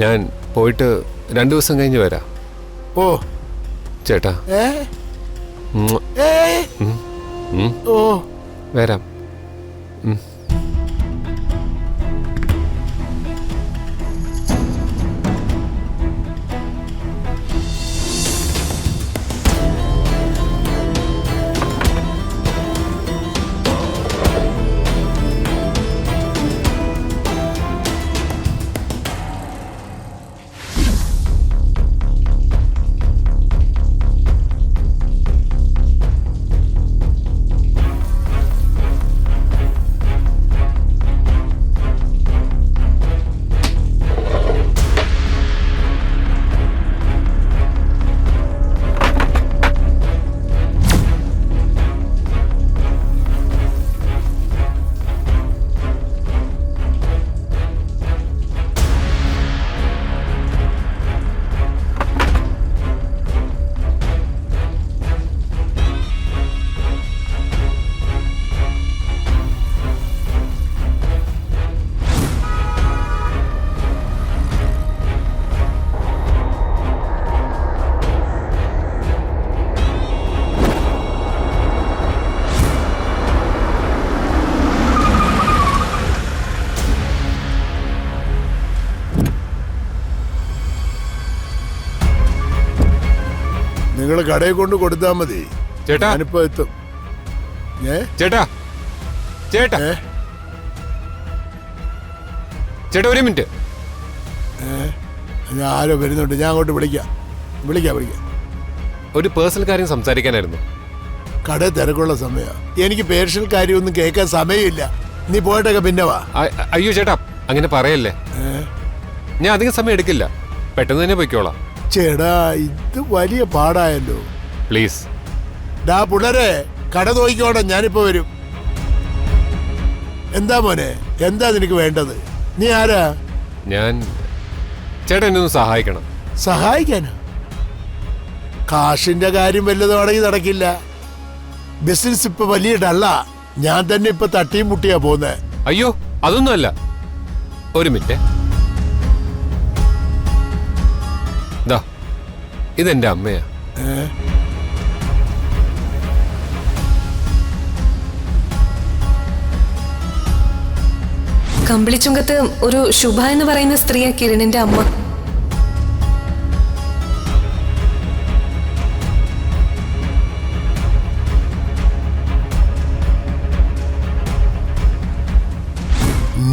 ഞാൻ പോയിട്ട് 2 ദിവസം കഴിഞ്ഞ് വരാം. ഓ ചേട്ടാ. ഓ വരാം. നിങ്ങൾ കടയിൽ കൊണ്ട് കൊടുത്താൽ മതി. ചേട്ടാ ഞാനിപ്പോ എത്തും. ചേട്ടാ ചേട്ടാ ചേട്ടാ ഒരു മിനിറ്റ്. ഞാൻ ആരോ വരുന്നുണ്ട്, ഞാൻ അങ്ങോട്ട് വിളിക്കാം. ഒരു പേഴ്സണൽ കാര്യം സംസാരിക്കാനായിരുന്നു. കടയിൽ തിരക്കുള്ള സമയം, എനിക്ക് പേഴ്സണൽ കാര്യമൊന്നും കേൾക്കാൻ സമയമില്ല. നീ പോയിട്ടൊക്കെ പിന്നെ വാ. അയ്യോ ചേട്ടാ അങ്ങനെ പറയല്ലേ, ഞാൻ അധികം സമയം എടുക്കില്ല, പെട്ടെന്ന് തന്നെ പൊയ്ക്കോളാം. ചേടാ ഇത് വലിയ പാടായല്ലോ. പ്ലീസ്. ഡാ പിള്ളേരെ കട നോക്കിക്കോണം, ഞാനിപ്പോ വരും. എന്താ മോനെ, എന്താ നിനക്ക് വേണ്ടത്? നീ ആരാ? ഞാൻ ചേട്ടൻ എന്നെ ഒന്ന് സഹായിക്കണം. സഹായിക്കാനോ? കാശിന്റെ കാര്യം വല്ലതുമാണെങ്കിൽ നടക്കില്ല. ബിസിനസ് ഇപ്പൊ വലിയ ഡള്ള. ഞാൻ തന്നെ ഇപ്പൊ തട്ടിയും മുട്ടിയാ പോന്നെ. അയ്യോ അതൊന്നുമല്ല, ഒരു മിനിറ്റ്. ഇതെന്റെ അമ്മയാ. കമ്പിളിച്ചുങ്കത്ത് ഒരു ശുഭ എന്ന് പറയുന്ന സ്ത്രീയാ കിരണിന്റെ അമ്മ.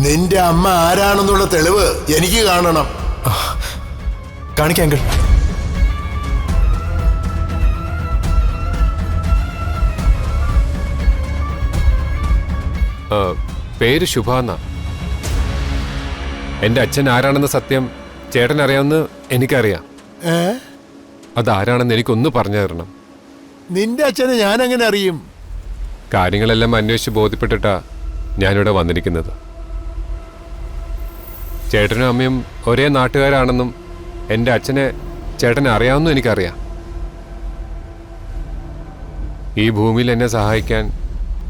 നിന്റെ അമ്മ ആരാണെന്നുള്ള തെളിവ് എനിക്ക് കാണണം. കാണിക്കാം. പേര് ശുഭ എന്നാ. എന്റെ അച്ഛൻ ആരാണെന്ന സത്യം ചേട്ടൻ അറിയാമെന്ന് എനിക്കറിയാം. അതാരാണെന്ന് എനിക്കൊന്ന് പറഞ്ഞു തരണം. നിന്റെ അച്ഛനെ ഞാൻ എങ്ങനെ അറിയും? കാര്യങ്ങളെല്ലാം അന്വേഷിച്ച് ബോധ്യപ്പെട്ടിട്ടാ ഞാനിവിടെ വന്നിരിക്കുന്നത്. ചേട്ടനും അമ്മയും ഒരേ നാട്ടുകാരാണെന്നും എൻ്റെ അച്ഛനെ ചേട്ടനെ അറിയാമെന്നും എനിക്കറിയാം. ഈ ഭൂമിയിൽ എന്നെ സഹായിക്കാൻ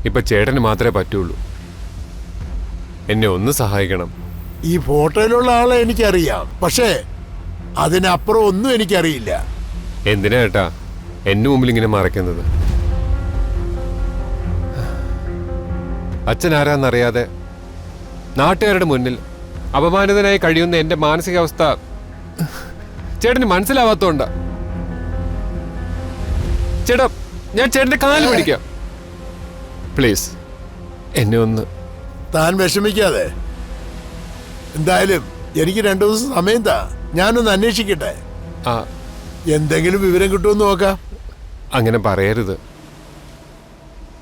ഇപ്പൊ ചേട്ടന് മാത്രമേ പറ്റുള്ളൂ. എന്നെ ഒന്ന് സഹായിക്കണം. ഈ ഫോട്ടോയിലുള്ള ആളെ എനിക്കറിയാം, പക്ഷേ അതിനപ്പുറം ഒന്നും എനിക്കറിയില്ല. എന്തിനാ ഏട്ടാ എന്റെ മുമ്പിൽ ഇങ്ങനെ മറയ്ക്കുന്നത്? അച്ഛൻ ആരാന്നറിയാതെ നാട്ടുകാരുടെ മുന്നിൽ അപമാനിതനായി കഴിയുന്ന എന്റെ മാനസികാവസ്ഥ ചേട്ടന് മനസ്സിലാവാത്തോണ്ടാ. ചേട്ടാ ഞാൻ ചേട്ടന്റെ കാല് പിടിക്കാം, പ്ലീസ് എന്നെ ഒന്ന്. താൻ വിഷമിക്കാതെ. എന്തായാലും എനിക്ക് 2 ദിവസം സമയം താ, ഞാനൊന്ന് അന്വേഷിക്കട്ടെ. എന്തെങ്കിലും വിവരം കിട്ടുമെന്ന് നോക്കാം. അങ്ങനെ പറയരുത്.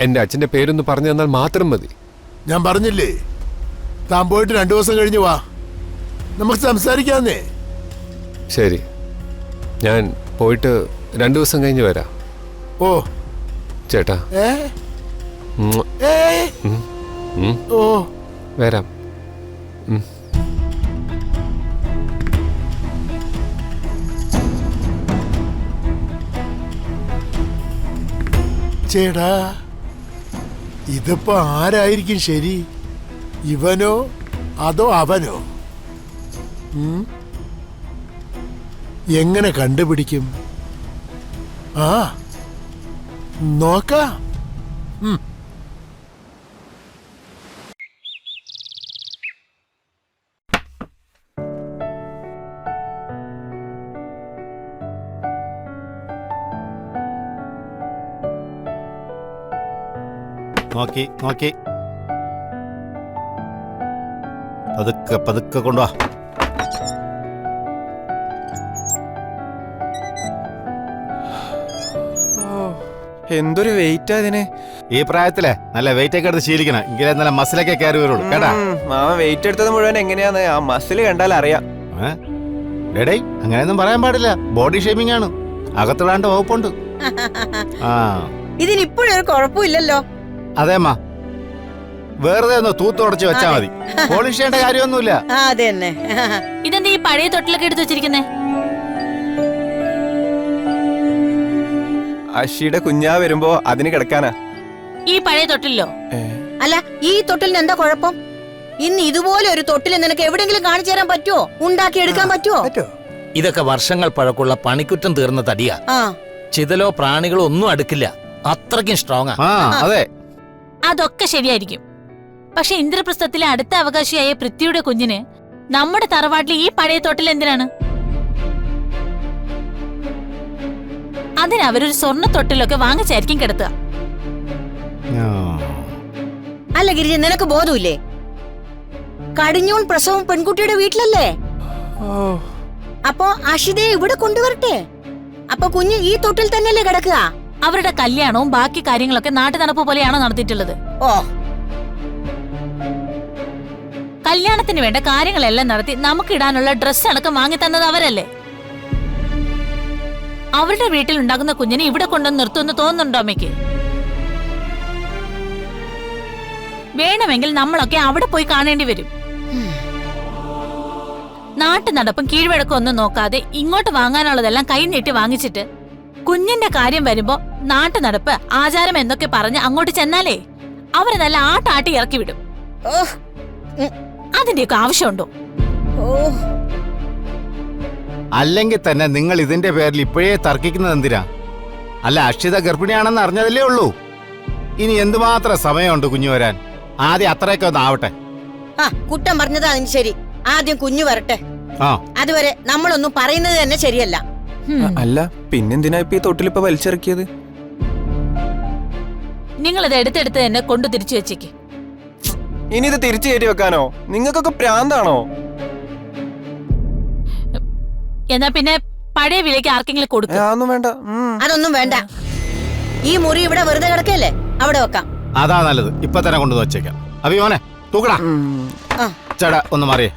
എന്റെ അച്ഛന്റെ പേരൊന്ന് പറഞ്ഞു തന്നാൽ മാത്രം മതി. ഞാൻ പറഞ്ഞില്ലേ, താൻ പോയിട്ട് 2 ദിവസം കഴിഞ്ഞ് വാ, നമുക്ക് സംസാരിക്കാന്നേ. ശരി, ഞാൻ പോയിട്ട് 2 ദിവസം കഴിഞ്ഞ് വരാം. ഓ ചേട്ടാ. ഓ വരാം. ചേടാ ഇതിപ്പോ ആരായിരിക്കും ശരി? ഇവനോ അതോ അവനോ? എങ്ങനെ കണ്ടുപിടിക്കും? ആ നോക്കാം. നോക്കി നോക്കി പതുക്കെ പതുക്കെ കൊണ്ടുവാ. എന്തൊരു വെയിറ്റ് അതിന്. ഈ പ്രായത്തിലെ നല്ല വെയിറ്റ് ഒക്കെ എടുത്ത് ശീലിക്കണം, എങ്കിലേ നല്ല മസിലൊക്കെ കയറി വരുള്ളൂ കേട്ടാ. മാമ വെയിറ്റ് എടുത്തത് മുഴുവൻ എങ്ങനെയാന്ന് ആ മസിൽ കണ്ടാൽ അറിയാം. ഡേടേ അങ്ങനെയൊന്നും പറയാൻ പാടില്ല, ബോഡി ഷേമിംഗ് ആണ്, അകത്തിടാണ്ട് വകുപ്പുണ്ട്. ആ ഇതിനിപ്പോഴൊരു കുഴപ്പമില്ലല്ലോ. അതേമ്മ, വെറുതെ ഒന്ന് തൂത്തുടച്ച് വെച്ചാ മതി, പോളിഷ് ചെയ്യേണ്ട കാര്യമൊന്നുമില്ല. ആ അത് തന്നെ. ഇതെന്താ ഈ പഴയ തൊട്ടിലൊക്കെ എടുത്ത് വെച്ചിരിക്കുന്നേ? അഷിയുടെ കുഞ്ഞാ വരുമ്പോ അതിന് കിടക്കാനാ. ഈ പഴയ തൊട്ടിലോ? അല്ല, ഈ തൊട്ടിലിന് എന്താ കുഴപ്പം? ഇന്ന് ഇതുപോലെ ഒരു തൊട്ടിൽ നിനക്ക് എവിടെങ്കിലും കാണിച്ചു തരാൻ പറ്റുമോ? ഉണ്ടാക്കി എടുക്കാൻ പറ്റുമോ? ഇതൊക്കെ വർഷങ്ങൾ പഴക്കമുള്ള പണിക്കുറ്റം തീർന്ന തടിയാ. ആ ചിതലോ പ്രാണികളോ ഒന്നും അടുക്കില്ല, അത്രയ്ക്കും സ്ട്രോങ് ആ. അതെ, അതൊക്കെ ശരിയായിരിക്കും. പക്ഷെ ഇന്ദ്രപ്രസ്ഥത്തിലെ അടുത്ത അവകാശിയായ പൃഥ്വിയുടെ കുഞ്ഞിന് നമ്മുടെ തറവാട്ടിൽ ഈ പഴയ തൊട്ടിൽ എന്തിനാണ്? അതിന് അവരൊരു സ്വർണ്ണ തൊട്ടിലൊക്കെ വാങ്ങിച്ചായിരിക്കും കിടത്തുക. അല്ല ഗിരിജ, നിനക്ക് ബോധമില്ലേ? കടിഞ്ഞൂൺ പ്രസവം പെൺകുട്ടിയുടെ വീട്ടിലല്ലേ? അപ്പോ അഷിതയെ ഇവിടെ കൊണ്ടുവരട്ടെ. അപ്പൊ കുഞ്ഞ് ഈ തൊട്ടിൽ തന്നെയല്ലേ കിടക്കുക? അവരുടെ കല്യാണവും ബാക്കി കാര്യങ്ങളൊക്കെ നാട്ടു നടപ്പ് പോലെയാണോ നടത്തിയിട്ടുള്ളത്? ഓ, കല്യാണത്തിന് വേണ്ട കാര്യങ്ങളെല്ലാം നടത്തി നമുക്ക് ഇടാനുള്ള ഡ്രസ്സ് അടക്കം വാങ്ങി തന്നത് അവരല്ലേ? അവരുടെ വീട്ടിൽ ഉണ്ടാകുന്ന കുഞ്ഞിനെ ഇവിടെ കൊണ്ടുവന്ന് നിർത്തുമെന്ന് തോന്നുന്നുണ്ടോ അമ്മയ്ക്ക്? വേണമെങ്കിൽ നമ്മളൊക്കെ അവിടെ പോയി കാണേണ്ടി വരും. നാട്ടു നടപ്പും കീഴ്വഴക്കം ഒന്നും നോക്കാതെ ഇങ്ങോട്ട് വാങ്ങാനുള്ളതെല്ലാം കൈ നീട്ടി വാങ്ങിച്ചിട്ട് കുഞ്ഞിന്റെ കാര്യം വരുമ്പോ നാട്ടു നടപ്പ് ആചാരം എന്നൊക്കെ പറഞ്ഞ് അങ്ങോട്ട് ചെന്നാലേ അവര് നല്ല ആട്ടാട്ടി ഇറക്കി വിടും. അതിന്റെയൊക്കെ ആവശ്യമുണ്ടോ? അല്ലെങ്കിൽ തന്നെ നിങ്ങൾ ഇതിന്റെ പേരിൽ ഇപ്പോഴേ തർക്കിക്കുന്നത് എന്തിനാ? അല്ല, അക്ഷിത ഗർഭിണിയാണെന്ന് അറിഞ്ഞതല്ലേ ഉള്ളൂ. ഇനി എന്തുമാത്രം സമയമുണ്ട് കുഞ്ഞു വരാൻ? ആദ്യം അത്രയൊക്കെ ഒന്ന് ആവട്ടെ. ആ കുറ്റം പറഞ്ഞതാ അതിന് ശരി. ആദ്യം കുഞ്ഞു വരട്ടെ. ആ അതുവരെ നമ്മളൊന്നും പറയുന്നത് തന്നെ ശരിയല്ല. അല്ല പിന്നെന്തിനാ ഇപ്പൊ ഈ തൊട്ടിലിപ്പോ വലിച്ചിറക്കിയത്? നിങ്ങളിത് എടുത്തെടുത്ത് തന്നെ കൊണ്ടു തിരിച്ചു വെച്ചേക്ക്. ഇനി ഇത് തിരിച്ചു കയറ്റി വെക്കാനോ? നിങ്ങൾക്കൊക്കെ പ്രാന്താണോ? എന്നാ പിന്നെ പഴയ വിലയ്ക്ക് ആർക്കെങ്കിലും കൊടുക്കും. അതൊന്നും വേണ്ട. അതൊന്നും വേണ്ട. ഈ മുറി ഇവിടെ വെറുതെ കിടക്കല്ലേ, അവിടെ വെക്കാം. അതാ നല്ലത്, ഇപ്പൊ തന്നെ കൊണ്ടുവന്ന് വെച്ചേക്കാം. അഭിമോനെ തൂക്കടാ. ചേട്ടാ ഒന്ന് മാറിയേ.